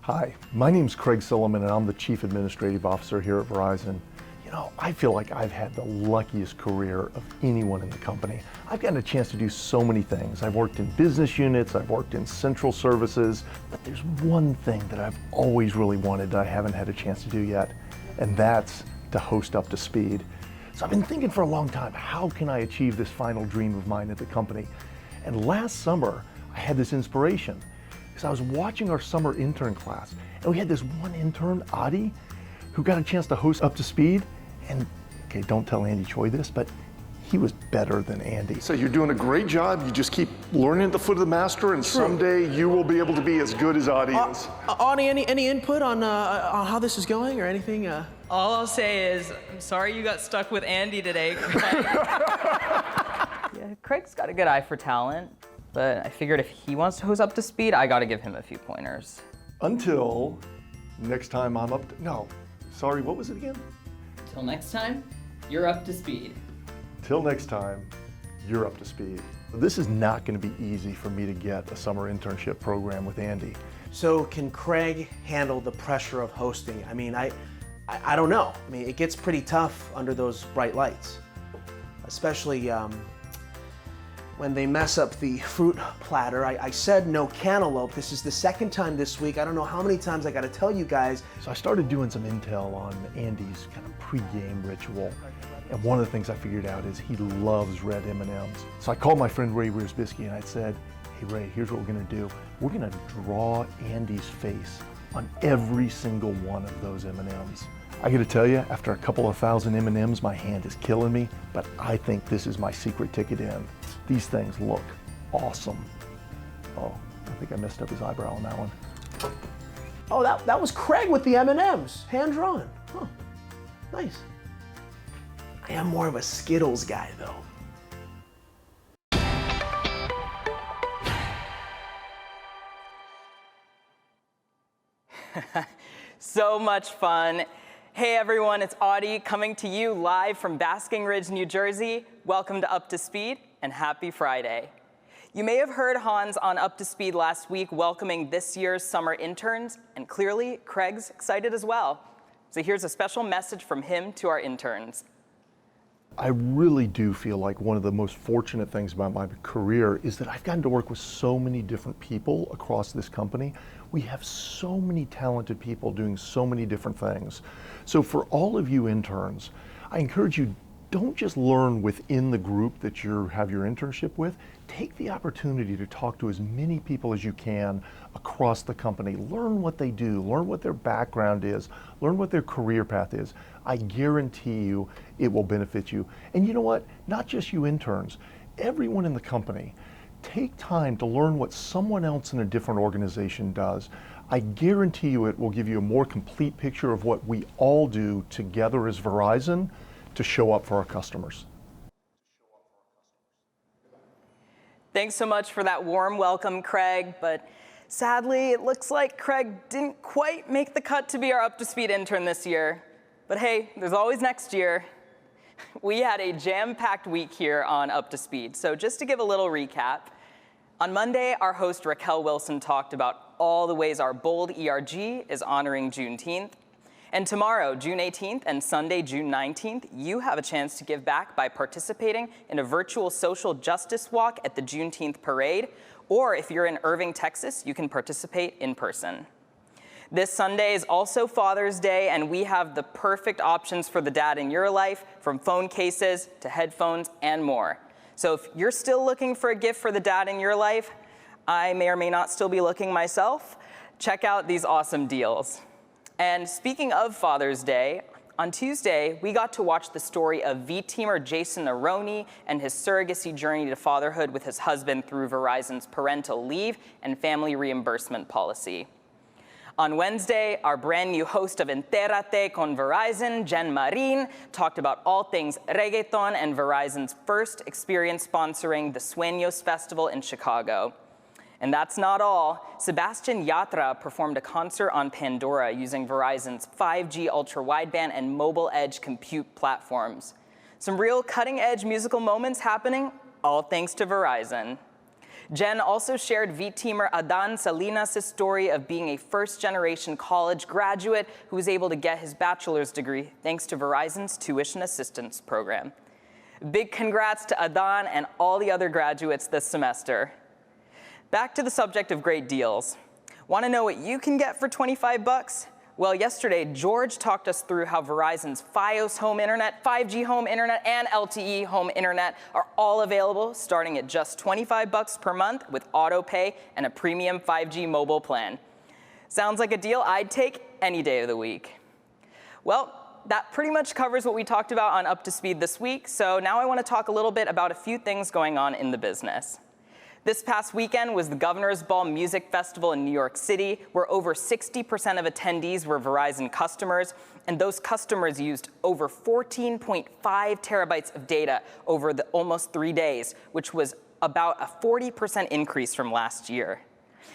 Hi, my name's Craig Silliman and I'm the Chief Administrative Officer here at Verizon. You know, I feel like I've had the luckiest career of anyone in the company. I've gotten a chance to do so many things. I've worked in business units, I've worked in central services, but there's one thing that I've always really wanted that I haven't had a chance to do yet, and that's to host Up to Speed. So I've been thinking for a long time, how can I achieve this final dream of mine at the company? And last summer, I had this inspiration. So I was watching our summer intern class, and we had this one intern, Adi, who got a chance to host Up to Speed. And, okay, don't tell Andy Choi this, but he was better than Andy. So you're doing a great job. You just keep learning at the foot of the master, and someday you will be able to be as good as Adi is. Adi, any input on how this is going or anything? All I'll say is, I'm sorry you got stuck with Andy today, Craig. Yeah, Craig's got a good eye for talent. But I figured if he wants to host Up to Speed, I gotta give him a few pointers. Until next time I'm up to, no, sorry, what was it again? Till next time, you're up to speed. Till next time, you're up to speed. This is not gonna be easy for me to get a summer internship program with Andy. So can Craig handle the pressure of hosting? I mean, I don't know. I mean, it gets pretty tough under those bright lights, especially when they mess up the fruit platter. I said no cantaloupe. This is the second time this week. I don't know how many times I gotta tell you guys. So I started doing some intel on Andy's kind of pre-game ritual. And one of the things I figured out is he loves red M&Ms. So I called my friend Ray Wiersbiski and I said, hey Ray, here's what we're gonna do. We're gonna draw Andy's face on every single one of those M&Ms. I gotta tell you, after a couple of thousand M&Ms, my hand is killing me, but I think this is my secret ticket in. These things look awesome. Oh, I think I messed up his eyebrow on that one. Oh, that was Craig with the M&Ms, hand drawn. Huh, nice. I am more of a Skittles guy though. So much fun. Hey everyone, it's Adi coming to you live from Basking Ridge, New Jersey. Welcome to Up to Speed and happy Friday. You may have heard Hans on Up to Speed last week welcoming this year's summer interns, and clearly Craig's excited as well. So here's a special message from him to our interns. I really do feel like one of the most fortunate things about my career is that I've gotten to work with so many different people across this company. We have so many talented people doing so many different things. So for all of you interns, I encourage you, don't just learn within the group that you have your internship with. Take the opportunity to talk to as many people as you can across the company. Learn what they do, learn what their background is, learn what their career path is. I guarantee you it will benefit you. And you know what? Not just you interns, everyone in the company. Take time to learn what someone else in a different organization does. I guarantee you it will give you a more complete picture of what we all do together as Verizon to show up for our customers. Thanks so much for that warm welcome, Craig, but sadly, it looks like Craig didn't quite make the cut to be our Up to Speed intern this year. But hey, there's always next year. We had a jam-packed week here on Up to Speed, so just to give a little recap, on Monday, our host Raquel Wilson talked about all the ways our bold ERG is honoring Juneteenth. And tomorrow, June 18th, and Sunday, June 19th, you have a chance to give back by participating in a virtual social justice walk at the Juneteenth parade, or if you're in Irving, Texas, you can participate in person. This Sunday is also Father's Day, and we have the perfect options for the dad in your life, from phone cases to headphones and more. So if you're still looking for a gift for the dad in your life, I may or may not still be looking myself, check out these awesome deals. And speaking of Father's Day, on Tuesday, we got to watch the story of V-teamer Jason Aroni and his surrogacy journey to fatherhood with his husband through Verizon's parental leave and family reimbursement policy. On Wednesday, our brand new host of Entérate con Verizon, Jen Marin, talked about all things reggaeton and Verizon's first experience sponsoring the Sueños Festival in Chicago. And that's not all. Sebastian Yatra performed a concert on Pandora using Verizon's 5G Ultra Wideband and mobile edge compute platforms. Some real cutting-edge musical moments happening, all thanks to Verizon. Jen also shared V-teamer Adan Salinas' story of being a first-generation college graduate who was able to get his bachelor's degree thanks to Verizon's tuition assistance program. Big congrats to Adan and all the other graduates this semester. Back to the subject of great deals. Want to know what you can get for 25 bucks? Well, yesterday, George talked us through how Verizon's Fios home internet, 5G home internet, and LTE home internet are all available starting at just 25 bucks per month with auto pay and a premium 5G mobile plan. Sounds like a deal I'd take any day of the week. Well, that pretty much covers what we talked about on Up to Speed this week, so now I want to talk a little bit about a few things going on in the business. This past weekend was the Governor's Ball Music Festival in New York City, where over 60% of attendees were Verizon customers, and those customers used over 14.5 terabytes of data over the almost 3 days, which was about a 40% increase from last year.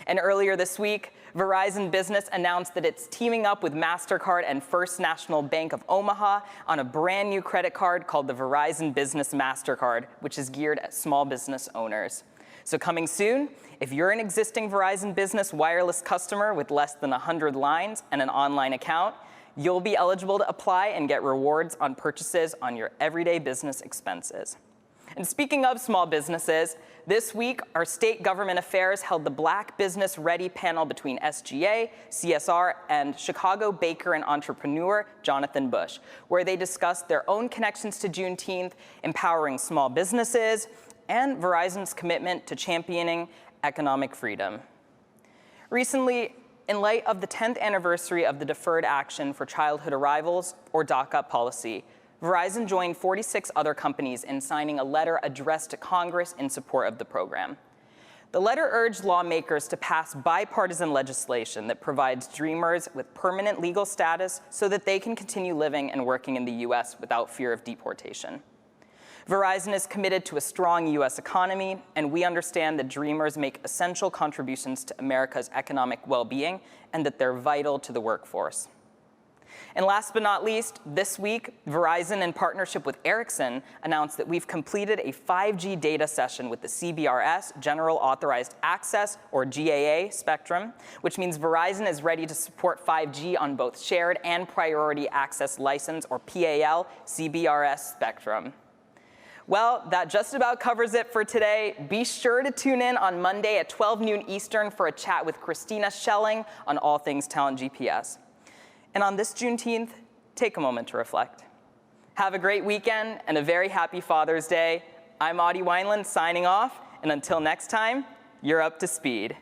And earlier this week, Verizon Business announced that it's teaming up with Mastercard and First National Bank of Omaha on a brand new credit card called the Verizon Business Mastercard, which is geared at small business owners. So coming soon, if you're an existing Verizon Business wireless customer with less than 100 lines and an online account, you'll be eligible to apply and get rewards on purchases on your everyday business expenses. And speaking of small businesses, this week, our state government affairs held the Black Business Ready panel between SGA, CSR, and Chicago baker and entrepreneur Jonathan Bush, where they discussed their own connections to Juneteenth, empowering small businesses, and Verizon's commitment to championing economic freedom. Recently, in light of the 10th anniversary of the Deferred Action for Childhood Arrivals, or DACA policy, Verizon joined 46 other companies in signing a letter addressed to Congress in support of the program. The letter urged lawmakers to pass bipartisan legislation that provides Dreamers with permanent legal status so that they can continue living and working in the U.S. without fear of deportation. Verizon is committed to a strong U.S. economy, and we understand that Dreamers make essential contributions to America's economic well-being and that they're vital to the workforce. And last but not least, this week, Verizon, in partnership with Ericsson, announced that we've completed a 5G data session with the CBRS, General Authorized Access, or GAA, spectrum, which means Verizon is ready to support 5G on both shared and priority access license, or PAL, CBRS spectrum. Well, that just about covers it for today. Be sure to tune in on Monday at 12 noon Eastern for a chat with Christina Schelling on all things Talent GPS. And on this Juneteenth, take a moment to reflect. Have a great weekend and a very happy Father's Day. I'm Adi Wineland signing off, and until next time, you're up to speed.